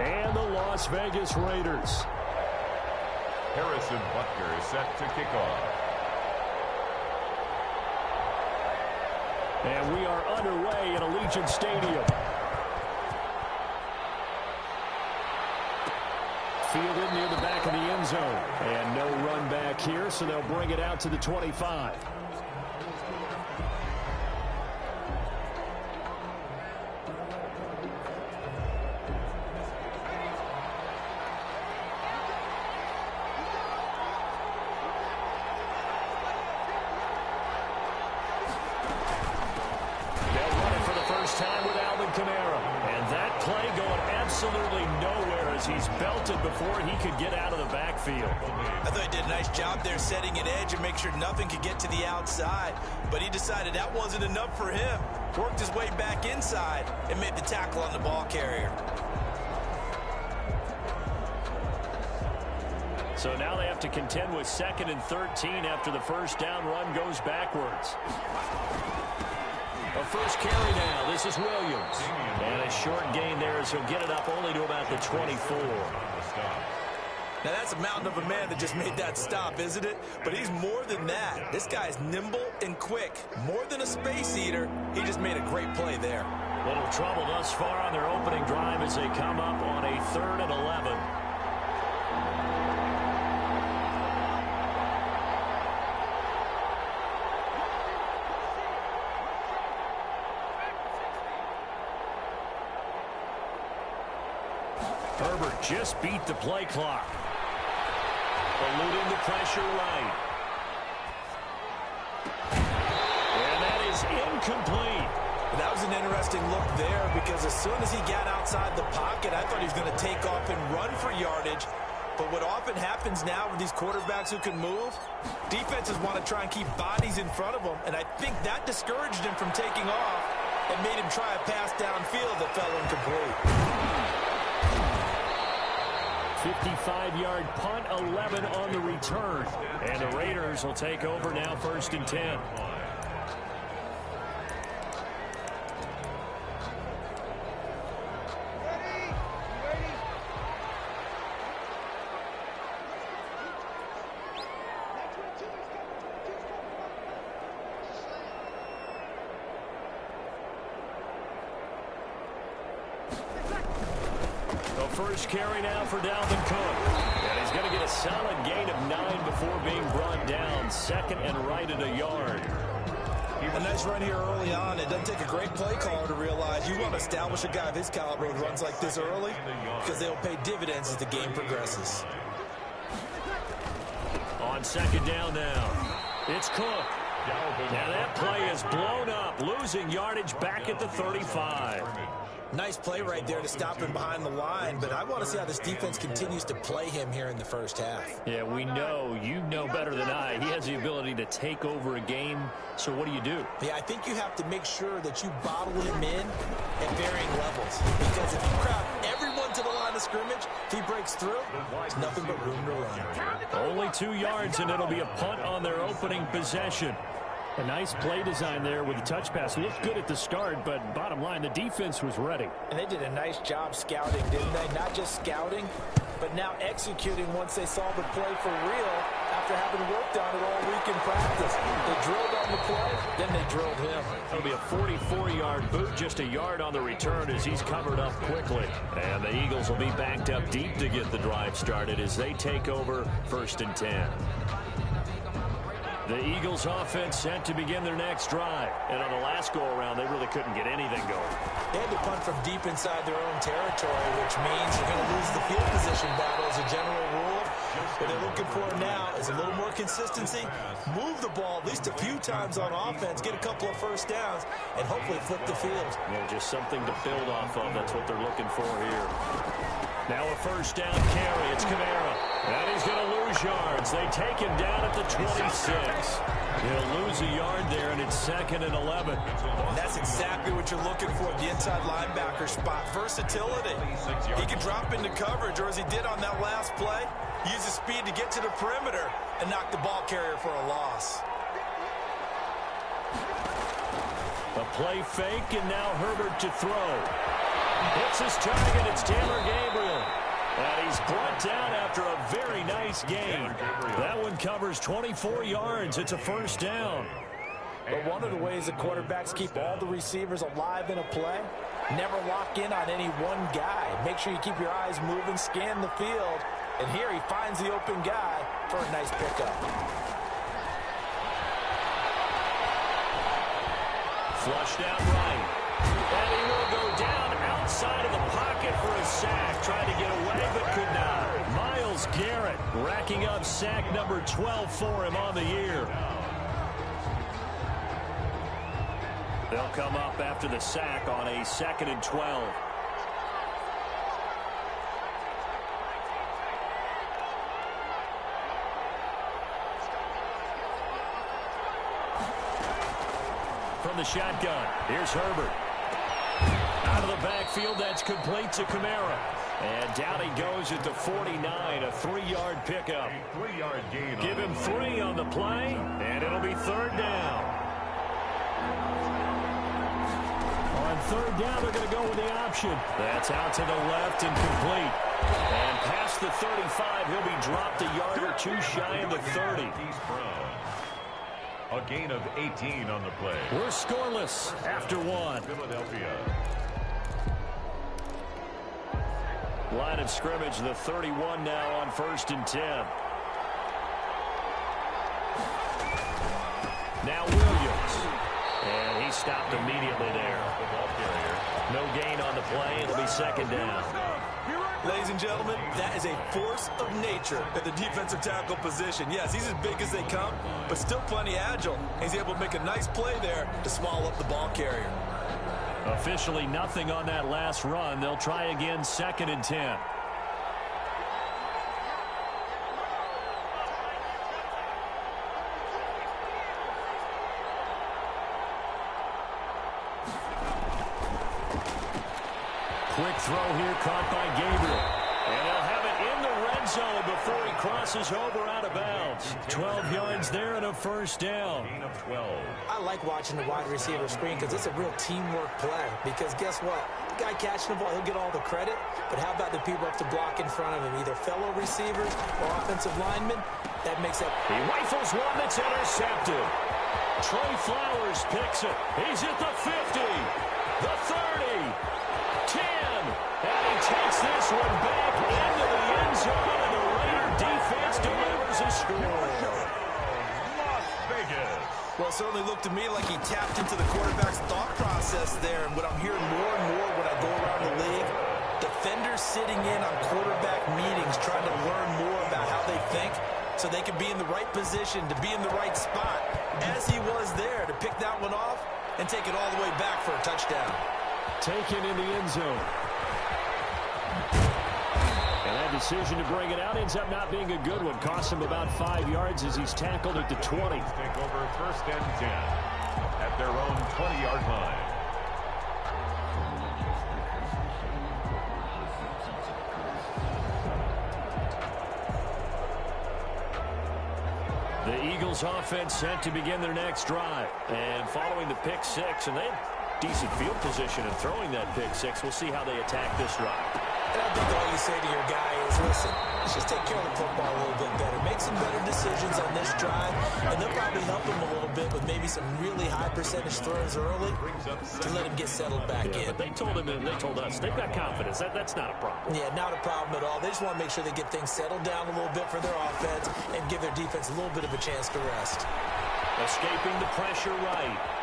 And the Las Vegas Raiders. Harrison Butker is set to kick off. And we are underway at Allegiant Stadium. Fielded near the back of the end zone. And no run back here, so they'll bring it out to the 25. He's belted before he could get out of the backfield. I thought he did a nice job there setting an edge and make sure nothing could get to the outside. But he decided that wasn't enough for him. Worked his way back inside and made the tackle on the ball carrier. So now they have to contend with 2nd and 13 after the first down run goes backwards. A first carry now. This is Williams. And a short gain there as he'll get it up only to about the 24. Now that's a mountain of a man that just made that stop, isn't it? But he's more than that. This guy's nimble and quick. More than a space eater. He just made a great play there. Little trouble thus far on their opening drive as they come up on a 3rd and 11. Herbert just beat the play clock. Eluding the pressure right. And that is incomplete. That was an interesting look there because as soon as he got outside the pocket, I thought he was going to take off and run for yardage. But what often happens now with these quarterbacks who can move, defenses want to try and keep bodies in front of them. And I think that discouraged him from taking off and made him try a pass downfield that fell incomplete. 55-yard punt, 11 on the return. And the Raiders will take over now 1st and 10. First carry now for Dalvin Cook. And he's going to get a solid gain of 9 before being brought down. 2nd and right at a yard. A nice run here early on. It doesn't take a great play caller to realize you want to establish a guy of his caliber who runs like this early because they'll pay dividends as the game progresses. On 2nd down now, it's Cook. Now that play is blown up, losing yardage back at the 35. Nice play right there to stop him behind the line, but I want to see how this defense continues to play him here in the first half. Yeah, we know, you know better than I, he has the ability to take over a game, so what do you do? Yeah, I think you have to make sure that you bottle him in at varying levels, because if you crowd everyone to the line of scrimmage, if he breaks through, there's nothing but room to run. Only 2 yards, and it'll be a punt on their opening possession. A nice play design there with the touch pass. Looked good at the start, but bottom line, the defense was ready. And they did a nice job scouting, didn't they? Not just scouting, but now executing once they saw the play for real after having worked on it all week in practice. They drilled on the play, then they drilled him. It'll be a 44-yard boot, just a yard on the return as he's covered up quickly. And the Eagles will be backed up deep to get the drive started as they take over 1st and 10. The Eagles offense set to begin their next drive. And on the last go-around, they really couldn't get anything going. They had to punt from deep inside their own territory, which means you're going to lose the field position battle as a general rule. What they're looking for now is a little more consistency, move the ball at least a few times on offense, get a couple of first downs, and hopefully flip the field. Yeah, just something to build off of. That's what they're looking for here. Now a first down carry. It's Kamara. And he's going to lose yards. They take him down at the 26. He'll lose a yard there, and it's 2nd and 11. And that's exactly what you're looking for at the inside linebacker spot. Versatility. He can drop into coverage, or as he did on that last play, use his speed to get to the perimeter and knock the ball carrier for a loss. A play fake, and now Herbert to throw. Hits his target. It's Taylor Gabriel. Nice gain. That one covers 24 yards. It's a first down. But one of the ways the quarterbacks keep all the receivers alive in a play, never lock in on any one guy. Make sure you keep your eyes moving, scan the field. And here he finds the open guy for a nice pickup. Flushed out right. And he will go down outside of the pocket for a sack. Tried to get away, but could not. Myles Garrett racking up sack number 12 for him on the year. They'll come up after the sack on a 2nd and 12. From the shotgun, here's Herbert. Out of the backfield, that's complete to Kamara. And down he goes at the 49, a 3-yard pickup. A 3-yard gain. Give him 3 on the play, and it'll be 3rd down. On 3rd down, they're going to go with the option. That's out to the left and complete. And past the 35, he'll be dropped a yard or 2 shy of the 30. A gain of 18 on the play. We're scoreless after 1. Philadelphia. Line of scrimmage, the 31 now on 1st and 10. Now Williams. And he stopped immediately there. The ball carrier. No gain on the play. It'll be 2nd down. Ladies and gentlemen, that is a force of nature at the defensive tackle position. Yes, he's as big as they come, but still plenty agile. He's able to make a nice play there to swallow up the ball carrier. Officially nothing on that last run. They'll try again 2nd and 10. Quick throw here caught by Gabriel. And they'll have it in the red zone before he crosses over out of bounds. 12 yards there and a 1st down. Gain of 12. I like watching the wide receiver screen because it's a real teamwork play. Because guess what? The guy catching the ball, he'll get all the credit. But how about the people up to block in front of him, either fellow receivers or offensive linemen? That makes it. He rifles one that's intercepted. Trey Flowers picks it. He's at the 50, the 30. 10, and he takes this one back into the end zone, and the Raider defense delivers a score. Las Vegas. Well, it certainly looked to me like he tapped into the quarterback's thought process there, and what I'm hearing more and more when I go around the league, defenders sitting in on quarterback meetings trying to learn more about how they think so they can be in the right position, to be in the right spot, as he was there to pick that one off and take it all the way back for a touchdown. Taken in the end zone. And that decision to bring it out ends up not being a good one. Cost him about 5 yards as he's tackled at the 20. Take over 1st and 10 at their own 20-yard line. The Eagles offense set to begin their next drive. And following the pick 6, and they had decent field position in throwing that pick 6. We'll see how they attack this drive. And I think all you say to your guy is, listen, let's just take care of the football a little bit better. Make some better decisions on this drive, and they'll probably help him a little bit with maybe some really high percentage throws early to let him get settled back in. But they told him, and they told us, they've got confidence. That's not a problem. Yeah, not a problem at all. They just want to make sure they get things settled down a little bit for their offense and give their defense a little bit of a chance to rest. Escaping the pressure right.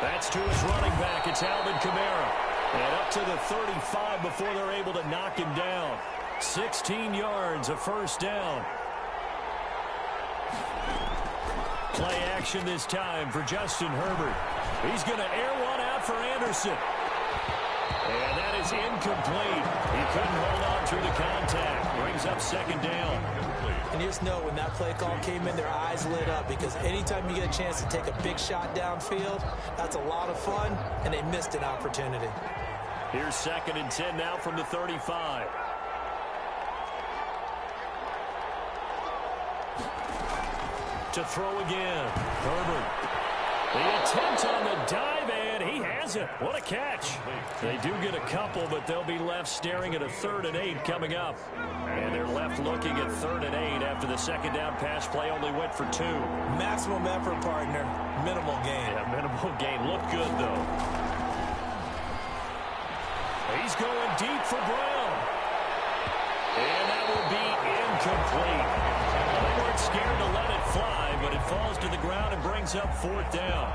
That's to his running back. It's Alvin Kamara. And up to the 35 before they're able to knock him down. 16 yards, a 1st down. Play action this time for Justin Herbert. He's going to air one out for Anderson. And that is incomplete. He couldn't hold on through the contact. Brings up 2nd down. And you just know when that play call came in, their eyes lit up because anytime you get a chance to take a big shot downfield, that's a lot of fun, and they missed an opportunity. Here's 2nd and 10 now from the 35. To throw again. Herbert. The attempt on the dive, and And he has it. What a catch. They do get a couple, but they'll be left staring at a 3rd and 8 coming up. And they're left looking at 3rd and 8 after the second down pass play only went for 2. Maximum effort, partner. Minimal gain. Yeah, minimal gain. Looked good, though. He's going deep for Brown. And that will be incomplete. They weren't scared to let it fly, but it falls to the ground and brings up 4th down.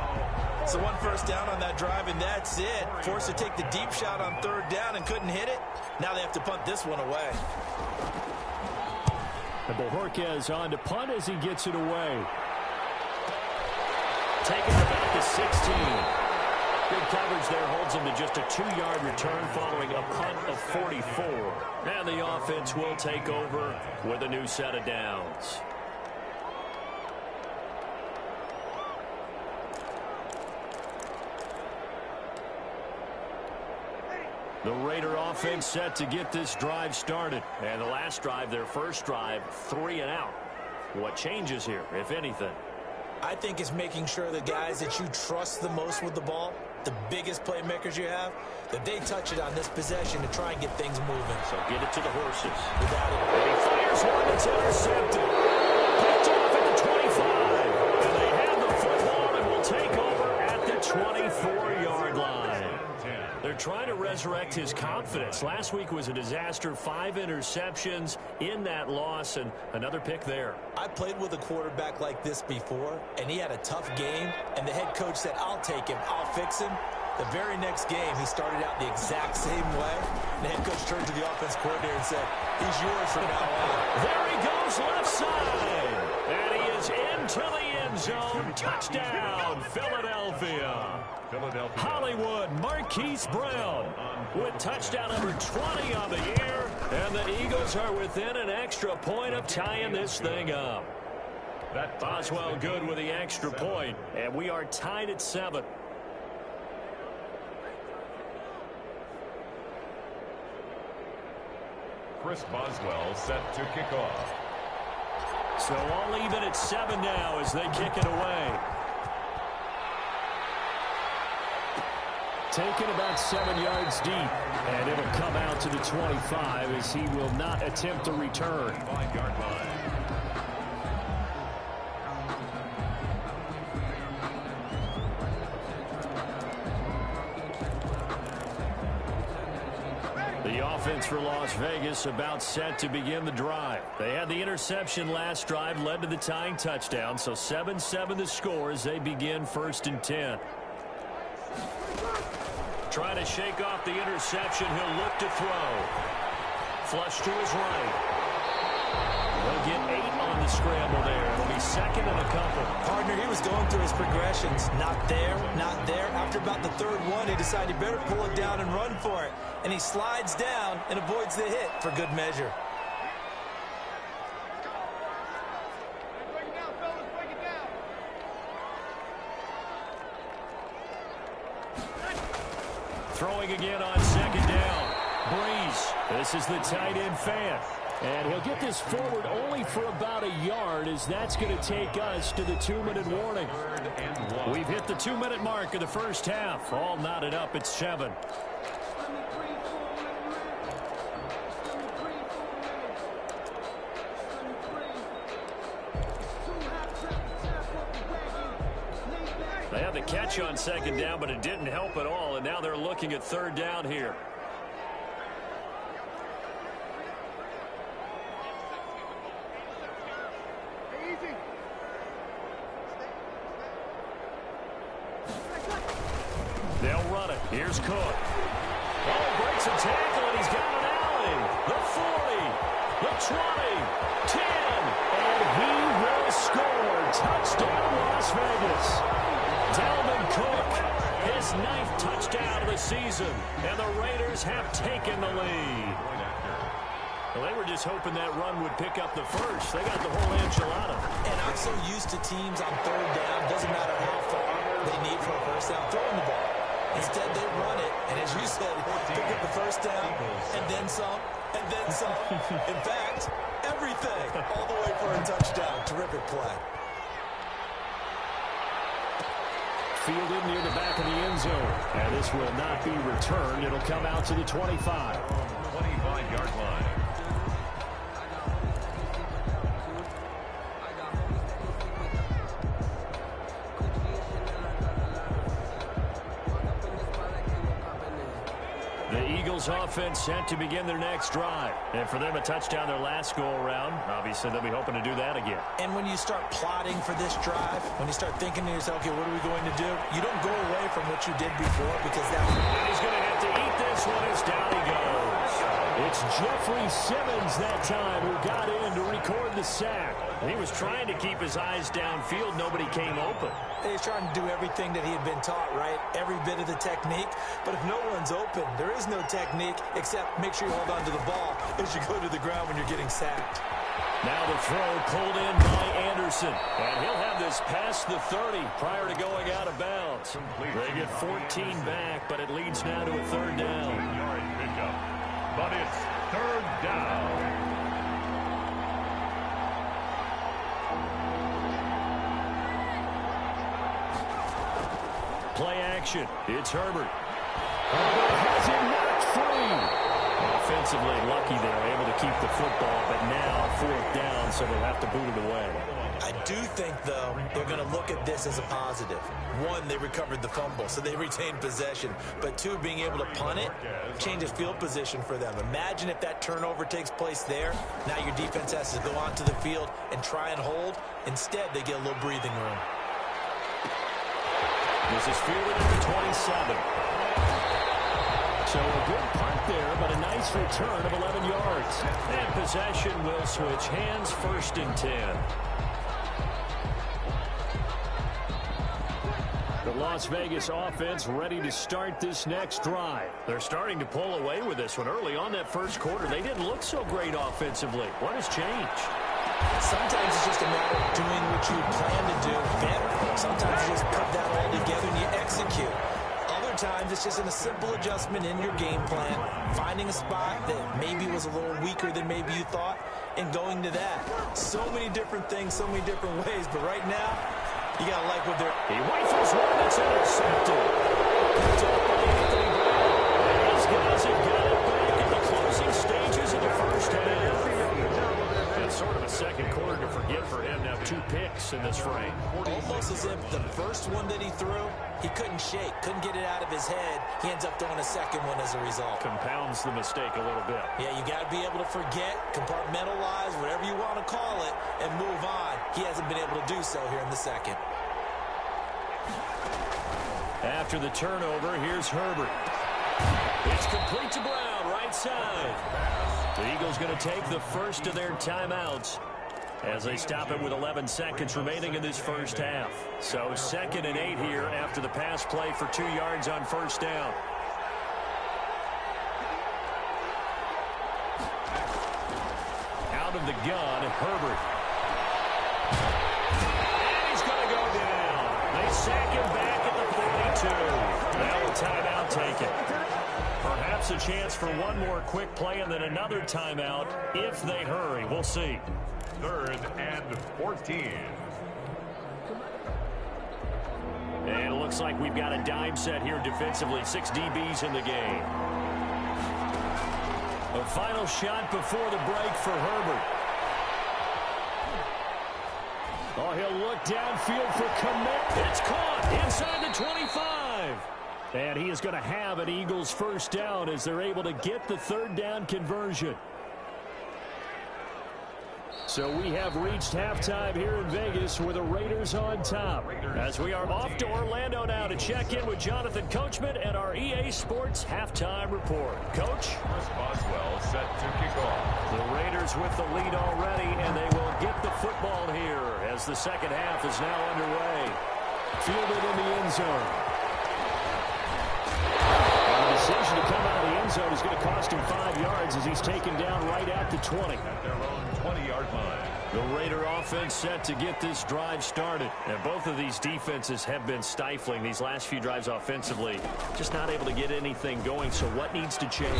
So 1 first down on that drive, and that's it. Forced to take the deep shot on 3rd down and couldn't hit it. Now they have to punt this one away. And Bojorquez on to punt as he gets it away. Taking it about the 16. Good coverage there holds him to just a 2-yard return following a punt of 44. And the offense will take over with a new set of downs. The Raider offense set to get this drive started. And the last drive, their first drive, 3 and out. What changes here, if anything? I think it's making sure the guys that you trust the most with the ball, the biggest playmakers you have, that they touch it on this possession to try and get things moving. So get it to the horses. Without it. And he fires one that's intercepted. Picked off at the 25. And they have the football and will take over at the 24-yard line. They're trying to resurrect his confidence. Last week was a disaster. 5 interceptions in that loss, and another pick there. I played with a quarterback like this before, and he had a tough game, and the head coach said, I'll take him, I'll fix him. The very next game, he started out the exact same way. The head coach turned to the offense coordinator and said, he's yours from now on. There he goes left side. And he is into the end zone. Touchdown, Philadelphia. Hollywood Marquise Brown with touchdown number 20 on the year. And the Eagles are within an extra point of tying this thing up. Boswell good with the extra point. And we are tied at 7. Chris Boswell set to kick off. So all even at 7 now as they kick it away. Taken about 7 yards deep. And it'll come out to the 25 as he will not attempt a return. 5-yard line. The offense for Las Vegas about set to begin the drive. They had the interception last drive, led to the tying touchdown. So 7-7 the score as they begin 1st and 10. Trying to shake off the interception. He'll look to throw. Flush to his right. He'll get 8 on the scramble there. It'll be 2nd and a couple. Partner, he was going through his progressions. Not there, not there. After about the 3rd one, he decided he better pull it down and run for it. And he slides down and avoids the hit for good measure. Throwing again on 2nd down. Breeze. This is the tight end fan. And he'll get this forward only for about a yard as that's going to take us to the 2-minute warning. We've hit the 2-minute mark of the first half. All knotted up at 7. They had the catch on 2nd down, but it didn't help at all, and now they're looking at 3rd down here. They'll run it. Here's Cook. Oh, breaks a tackle, and he's got an alley. The 40, the 20, 10, and he will score. Touchdown, Las Vegas. Dalvin Cook, his 9th touchdown of the season, and the Raiders have taken the lead. Well, they were just hoping that run would pick up the first. They got the whole enchilada. And I'm so used to teams on 3rd down, doesn't matter how far they need for a first down, throwing the ball. Instead, they run it, and as you said, pick up the first down, and then some, and then some. In fact, everything, all the way for a touchdown. Terrific play. fielded near the back of the end zone. And this will not be returned. It'll come out to the 25. 25-yard line. Offense set to begin their next drive. And for them, a touchdown their last go-around. Obviously, they'll be hoping to do that again. And when you start plotting for this drive, when you start thinking to yourself, okay, what are we going to do? You don't go away from what you did before because that's... And he's going to have to eat this one as down he goes. It's Jeffrey Simmons that time who got in to record the sack. He was trying to keep his eyes downfield. Nobody came open. He's trying to do everything that he had been taught, right? Every bit of the technique. But if no one's open, there is no technique except make sure you hold on to the ball as you go to the ground when you're getting sacked. Now the throw pulled in by Anderson. And he'll have this past the 30 prior to going out of bounds. They get 14 back, but it leads now to a third down. Yard pickup. But it's third down. Play action. It's Herbert. Herbert has him knocked free. Offensively lucky they're able to keep the football, but now fourth down, so they'll have to boot it away. I do think, though, they're going to look at this as a positive. One, they recovered the fumble, so they retained possession. But two, being able to punt it changes field position for them. Imagine if that turnover takes place there. Now your defense has to go onto the field and try and hold. Instead, they get a little breathing room. This is fielded at the 27. So a good punt there, but a nice return of 11 yards. And possession will switch hands, 1st and 10. The Las Vegas offense ready to start this next drive. They're starting to pull away with this one. Early on that first quarter, they didn't look so great offensively. What has changed? Sometimes it's just a matter of doing what you plan to do better. Sometimes you just put that all together and you execute. Other times it's just a simple adjustment in your game plan, finding a spot that maybe was a little weaker than maybe you thought, and going to that. So many different things, so many different ways, but right now, you got to like what they're... He rifles one that's intercepted. Picked up by Anthony Brown. And these guys have got it back in the closing stages of the first half. It's sort of a second quarter to forget for him. Now 2 picks in this frame. Almost as if the first one that he threw, he couldn't shake, couldn't get it out of his head. He ends up throwing a second one as a result. Compounds the mistake a little bit. Yeah, you got to be able to forget, compartmentalize, whatever you want to call it, and move on. He hasn't been able to do so here in the second. After the turnover, here's Herbert. It's complete to Brown, right side. The Eagles going to take the first of their timeouts as they stop it with 11 seconds remaining in this first half. So 2nd and 8 here after the pass play for 2 yards on first down. Out of the gun, Herbert. And he's going to go down. They sack him back at the 42. Now a timeout taken. Perhaps a chance for one more quick play and then another timeout if they hurry. We'll see. 3rd and 14. And it looks like we've got a dime set here defensively. 6 DBs in the game. A final shot before the break for Herbert. Oh, he'll look downfield for commit. It's caught inside the 25. And he is going to have an Eagles first down as they're able to get the 3rd down conversion. So we have reached halftime here in Vegas with the Raiders on top. As we are off to Orlando now to check in with Jonathan Coachman and our EA Sports halftime report. Coach? Chris Boswell set to kick off. The Raiders with the lead already, and they will get the football here as the second half is now underway. Fielded in the end zone. And the decision to come out of the end zone is going to cost him 5 yards as he's taken down right at the 20. At their own 20-yard line. The Raider offense set to get this drive started. And both of these defenses have been stifling these last few drives offensively. Just not able to get anything going, so what needs to change?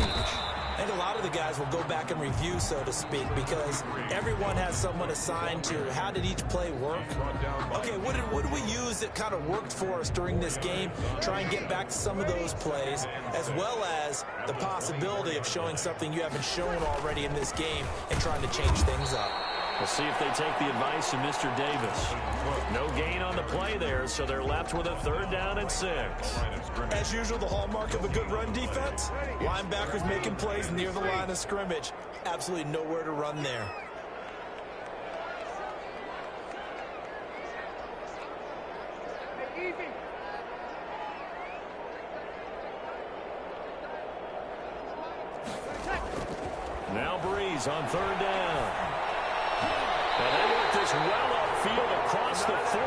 I think a lot of the guys will go back and review, so to speak, because everyone has someone assigned to how did each play work. Okay, what did we use that kind of worked for us during this game? Try and get back to some of those plays, as well as the possibility of showing something you haven't shown already in this game and trying to change things up. We'll see if they take the advice of Mr. Davis. No gain on the play there, so they're left with a 3rd down and 6. As usual, the hallmark of a good run defense, linebackers making plays near the line of scrimmage. Absolutely nowhere to run there. Now Breeze on 3rd down. And they worked this well upfield across the 45.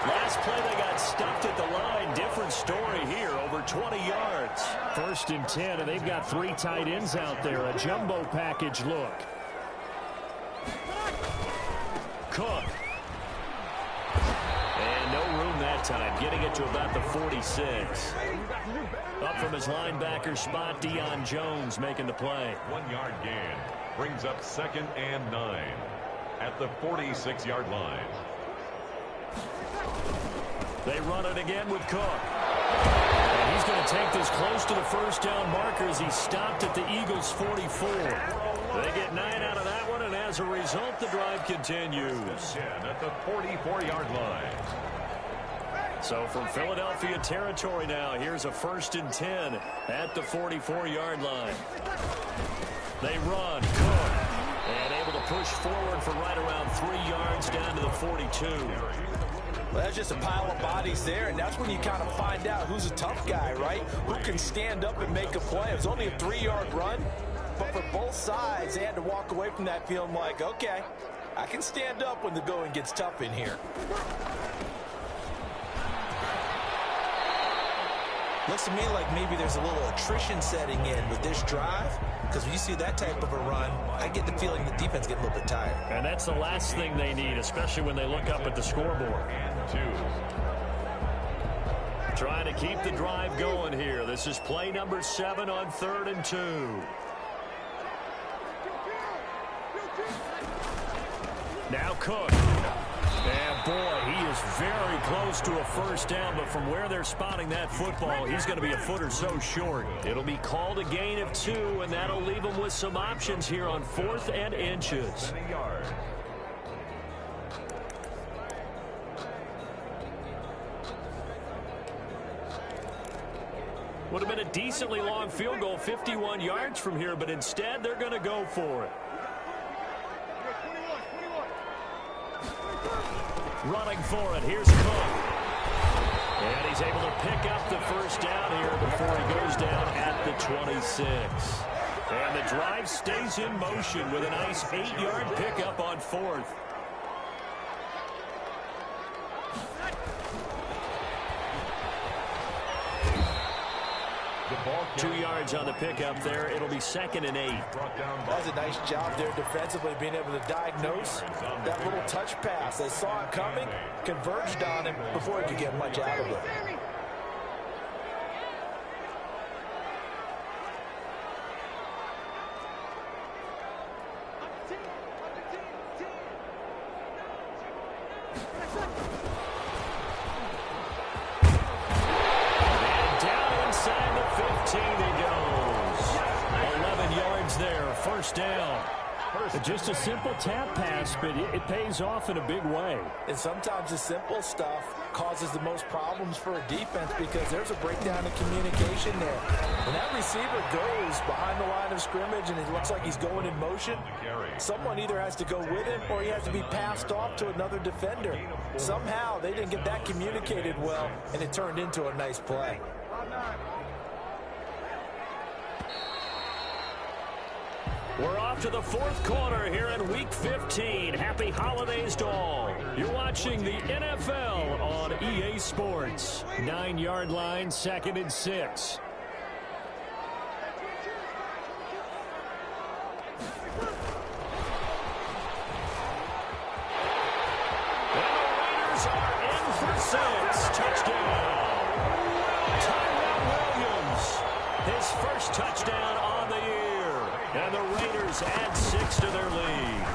Last play they got stuffed at the line. Different story here, over 20 yards. 1st and 10, and they've got 3 tight ends out there. A jumbo package look. Cook. And no room that time, getting it to about the 46. Up from his linebacker spot, Deion Jones making the play. 1-yard gain brings up 2nd and 9 at the 46-yard line. They run it again with Cook. And he's going to take this close to the 1st down marker as he stopped at the Eagles' 44. They get 9 out of that one, and as a result, the drive continues. At the 44-yard line. So from Philadelphia territory now, here's a 1st and 10 at the 44-yard line. They run, Cook, and able to push forward for right around 3 yards down to the 42. Well, that's just a pile of bodies there, and that's when you kind of find out who's a tough guy, right? Who can stand up and make a play. It was only a 3-yard run, but for both sides, they had to walk away from that feeling like, okay, I can stand up when the going gets tough in here. Looks to me like maybe there's a little attrition setting in with this drive, because when you see that type of a run, I get the feeling the defense gets a little bit tired. And that's the last thing they need, especially when they look up at the scoreboard. 2. Trying to keep the drive going here. This is play number 7 on 3rd and 2. Now Cook. And boy, he is very close to a 1st down, but from where they're spotting that football, he's going to be a foot or so short. It'll be called a gain of 2, and that'll leave him with some options here on 4th and inches. Would have been a decently long field goal, 51 yards from here, but instead they're going to go for it. Running for it. Here's Cook. And he's able to pick up the 1st down here before he goes down at the 26. And the drive stays in motion with a nice 8-yard pickup on 4th. 2 yards on the pickup there. It'll be 2nd and 8. That's a nice job there defensively, being able to diagnose that little touch pass. They saw it coming, converged on him before he could get much out of it. Just a simple tap pass, but it pays off in a big way. And sometimes the simple stuff causes the most problems for a defense because there's a breakdown in communication there. When that receiver goes behind the line of scrimmage and it looks like he's going in motion, someone either has to go with him or he has to be passed off to another defender. Somehow they didn't get that communicated well, and it turned into a nice play. We're off to the 4th quarter here in Week 15. Happy holidays to all. You're watching the NFL on EA Sports. 9-yard line, 2nd and 6. And the Raiders are in for 6. Touchdown. Tyrell Williams. His first touchdown on the year. Raiders add 6 to their lead.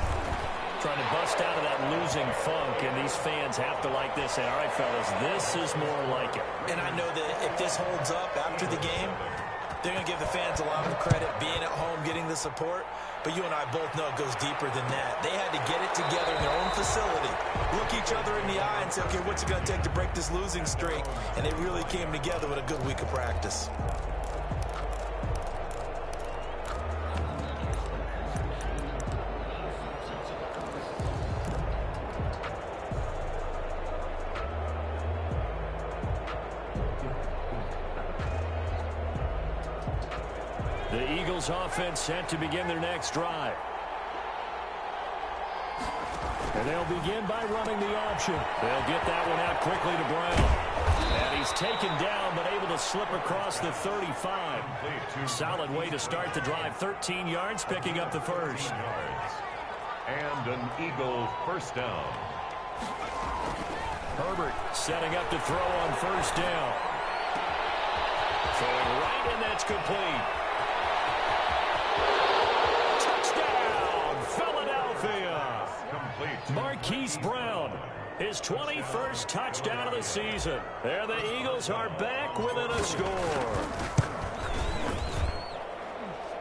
Trying to bust out of that losing funk, and these fans have to like this. And all right, fellas, this is more like it. And I know that if this holds up after the game, they're going to give the fans a lot of credit being at home, getting the support. But you and I both know it goes deeper than that. They had to get it together in their own facility, look each other in the eye and say, okay, what's it going to take to break this losing streak? And they really came together with a good week of practice. The Eagles offense set to begin their next drive. And they'll begin by running the option. They'll get that one out quickly to Brown. And he's taken down but able to slip across the 35. Solid way to start the drive. 13 yards, picking up the first. And an Eagle first down. Herbert setting up to throw on first down. Throwing right, and that's complete. Marquise Brown, his 21st touchdown of the season. There the Eagles are back within a score.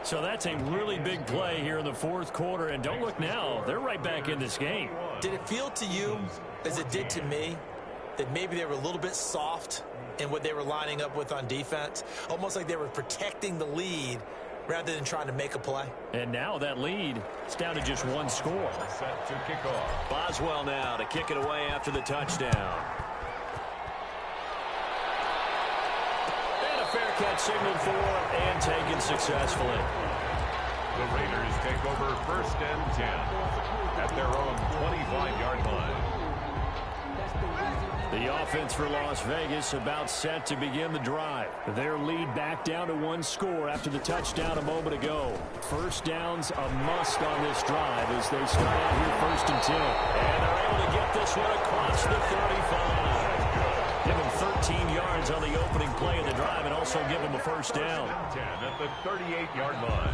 So that's a really big play here in the fourth quarter. And don't look now, they're right back in this game. Did it feel to you, as it did to me, that maybe they were a little bit soft in what they were lining up with on defense? Almost like they were protecting the lead rather than trying to make a play. And now that lead is down to just one score. Set to kick off. Boswell now to kick it away after the touchdown. And a fair catch signaled for and taken successfully. The Raiders take over first and 10 at their own 25-yard line. The offense for Las Vegas about set to begin the drive. Their lead back down to one score after the touchdown a moment ago. First down's a must on this drive as they start out here first and 10. And they're able to get this one across the 35. Give them 13 yards on the opening play of the drive and also give them a first down. 10 at the 38-yard line.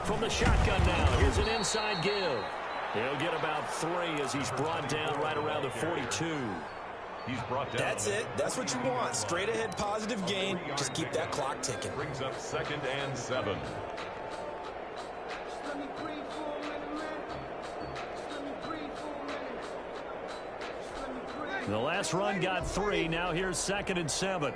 From the shotgun now, here's an inside give. He'll get about 3 as he's brought down right around the 42. He's brought down. That's it. That's what you want. Straight ahead positive gain. Just keep that clock ticking. Brings up second and 7. The last run got 3. Now here's second and 7.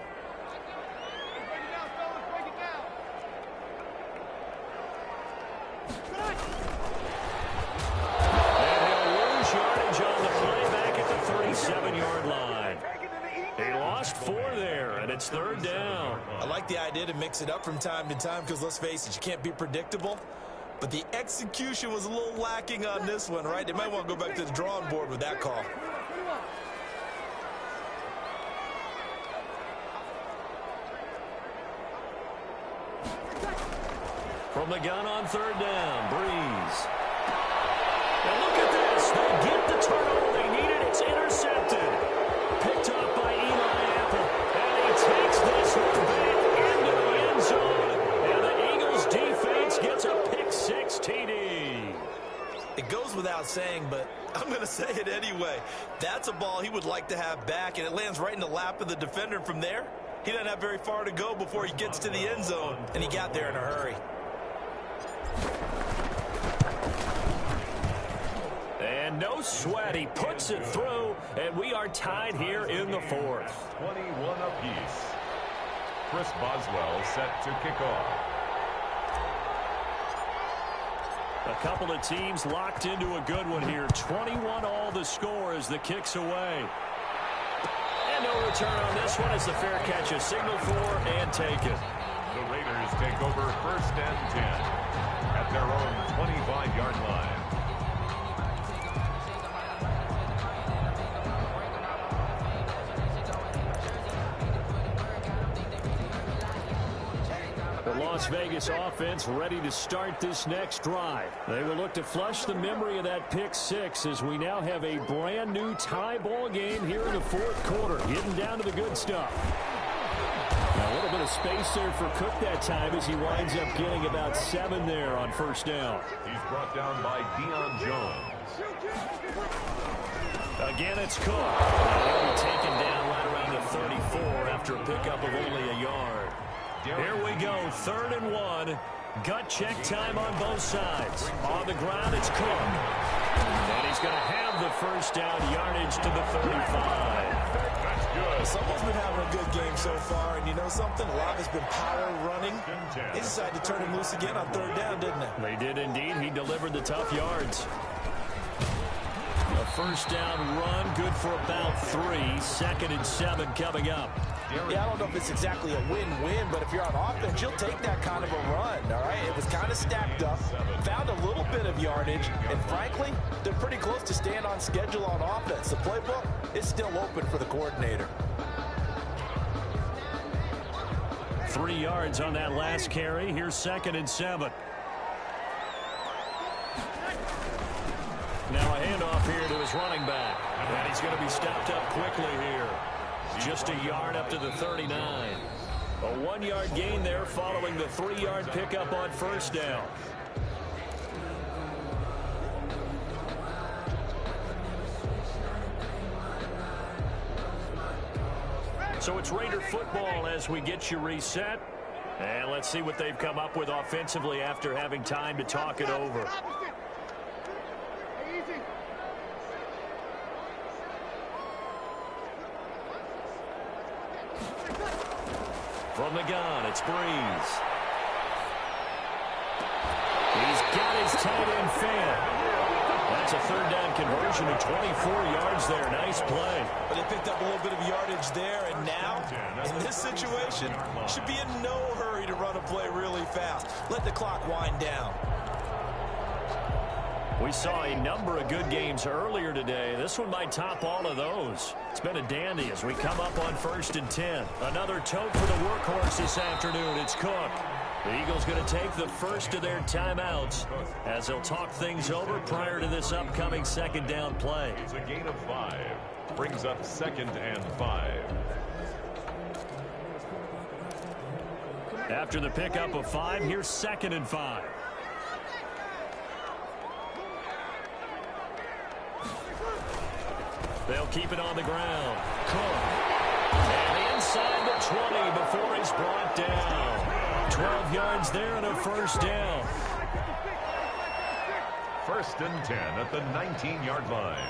It's third down. I like the idea to mix it up from time to time because, let's face it, you can't be predictable. But the execution was a little lacking on this one, right? They might want to go back to the drawing board with that call. From the gun on third down, Breeze. And look at this. They get the turnover they needed. It's intercepted. Picked up by Eli Apple. And he takes this one back into the end zone. And the Eagles defense gets a pick-6 TD. It goes without saying, but I'm going to say it anyway. That's a ball he would like to have back, and it lands right in the lap of the defender. From there, he doesn't have very far to go before he gets to the end zone, and he got there in a hurry. And no sweat. He puts it through, and we are tied here in the fourth. 21 apiece. Chris Boswell set to kick off. A couple of teams locked into a good one here. 21 all the score as the kick's away. And no return on this one as the fair catch is signaled for and taken. The Raiders take over first and 10 at their own 25-yard line. The Las Las Vegas offense ready to start this next drive. They will look to flush the memory of that pick six as we now have a brand new tie ball game here in the fourth quarter. Getting down to the good stuff. Now a little bit of space there for Cook that time as he winds up getting about 7 there on first down. He's brought down by Deion Jones. Again, it's Cook. He'll be taken down right around the 34 after a pickup of only a yard. Here we go, 3rd and 1. Gut check time on both sides. On the ground, it's Cook. And he's going to have the first down yardage to the 35. That's good. Someone's been having a good game so far, and you know something? A lot has been power running. They decided to turn him loose again on 3rd down, didn't they? They did indeed. He delivered the tough yards. A first down run, good for about 3. 2nd and 7 coming up. Yeah, I don't know if it's exactly a win-win, but if you're on offense, you'll take that kind of a run, all right? It was kind of stacked up, found a little bit of yardage, and frankly, they're pretty close to staying on schedule on offense. The playbook is still open for the coordinator. 3 yards on that last carry. Here's 2nd and 7. Now a handoff here to his running back. And he's going to be stopped up quickly here. Just a yard up to the 39. A 1-yard gain there following the 3-yard pickup on first down. So it's Raider football as we get you reset. And let's see what they've come up with offensively after having time to talk it over. From the gun, it's Breeze. He's got his tight end fan. That's a 3rd down conversion of 24 yards there. Nice play. But they picked up a little bit of yardage there, and now, in this situation, should be in no hurry to run a play really fast. Let the clock wind down. We saw a number of good games earlier today. This one might top all of those. It's been a dandy as we come up on 1st and 10. Another tote for the workhorse this afternoon. It's Cook. The Eagles going to take the first of their timeouts as they'll talk things over prior to this upcoming 2nd down play. It's a gain of 5. Brings up 2nd and 5. After the pickup of 5, here's 2nd and 5. They'll keep it on the ground. Cook. And inside the 20 before he's brought down. 12 yards there and a first down. 1st and 10 at the 19-yard line.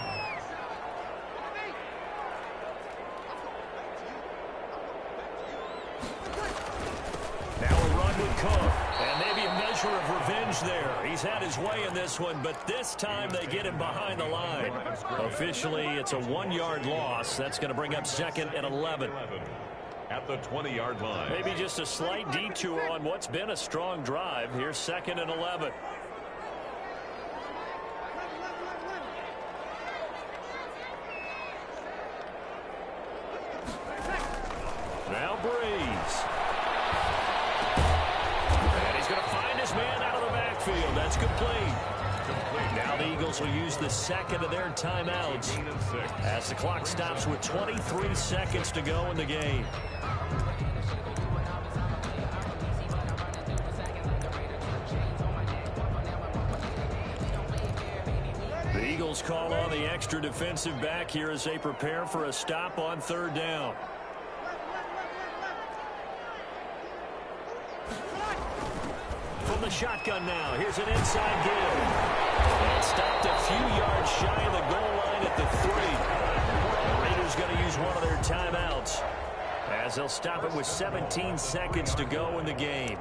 Now a run with Cook. And maybe a measure of revenge there. He's had his way in this one, but this time they get him behind the line. Officially, it's a 1-yard loss. That's going to bring up 2nd and 11. At the 20-yard line. Maybe just a slight detour on what's been a strong drive. Here's 2nd and 11. Now Breeze. And he's going to find his man out of the backfield. That's complete. Now the Eagles will use the 2nd of their timeouts as the clock stops with 23 seconds to go in the game. The Eagles call on the extra defensive back here as they prepare for a stop on 3rd down. From the shotgun now, here's an inside give. And stopped a few yards shy of the goal line at the 3. The Raiders going to use one of their timeouts as they'll stop it with 17 seconds to go in the game.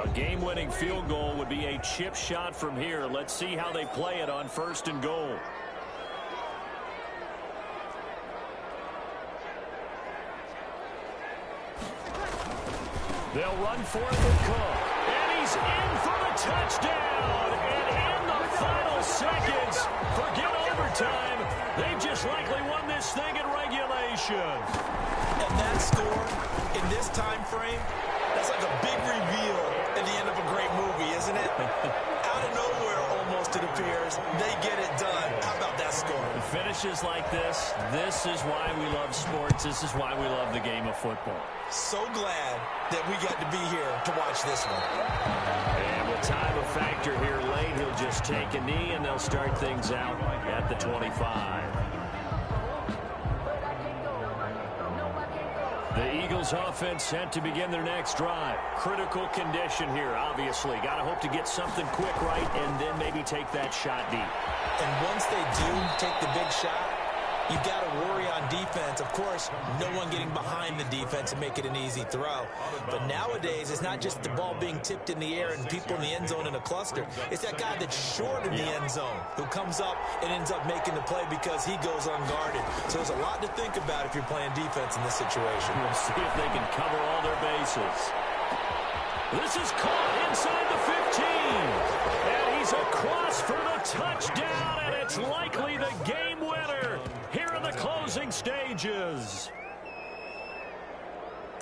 A game-winning field goal would be a chip shot from here. Let's see how they play it on 1st and goal. They'll run for it with Cook. And he's in for the touchdown. And in the final seconds, forget overtime. overtime. They've just likely won this thing in regulation. And that score in this time frame, that's like a big reveal at the end of a great movie, isn't it? Out of nowhere, almost, it appears, they get it done. How about that score? Finishes like this is why we love sports. This is why we love the game of football. So glad that we got to be here to watch this one. And with time a factor here late, he'll just take a knee, and they'll start things out at the 25. The Eagles offense set to begin their next drive. Critical condition here, obviously. Got to hope to get something quick right and then maybe take that shot deep. And once they do take the big shot, you've got to worry on defense. Of course, no one getting behind the defense and make it an easy throw. But nowadays, it's not just the ball being tipped in the air and people in the end zone in a cluster. It's that guy that's short in the end zone who comes up and ends up making the play because he goes unguarded. So there's a lot to think about if you're playing defense in this situation. We'll see if they can cover all their bases. This is caught inside the 15. And he's across for the touchdown, and it's likely the game winner here in the closing stages.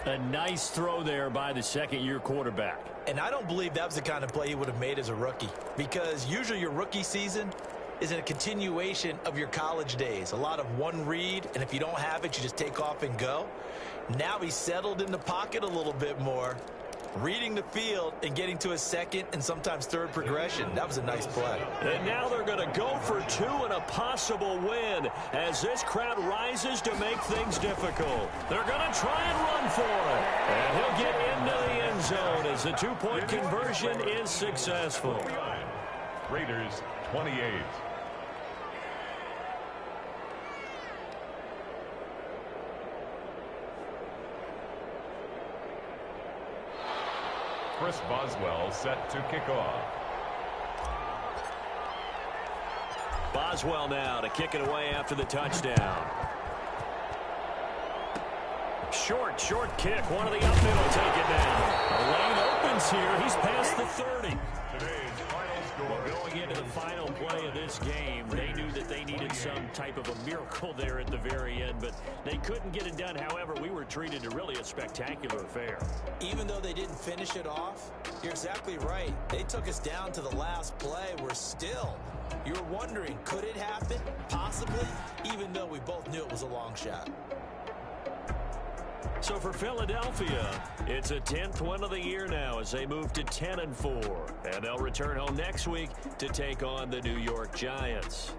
A nice throw there by the second-year quarterback. And I don't believe that was the kind of play he would have made as a rookie, because usually your rookie season is a continuation of your college days. A lot of one read, and if you don't have it, you just take off and go. Now he's settled in the pocket a little bit more, reading the field and getting to his second and sometimes third progression. That was a nice play. And now they're going to go for two and a possible win as this crowd rises to make things difficult. They're going to try and run for it. And he'll get into the end zone as the two-point conversion is successful. Raiders 28. Chris Boswell set to kick off. Boswell now to kick it away after the touchdown. Short kick. One of the up middle take it down. A lane opens here. He's past the 30. Today's final score. Going into the final play of this game, they knew that they needed some type of a miracle there at the very end, but they couldn't get it done. However, we were treated to really a spectacular affair. Even though they didn't finish it off, you're exactly right. They took us down to the last play. We're still, you're wondering, could it happen? Possibly, even though we both knew it was a long shot. So for Philadelphia, it's a 10th win of the year now as they move to 10-4. And they'll return home next week to take on the New York Giants.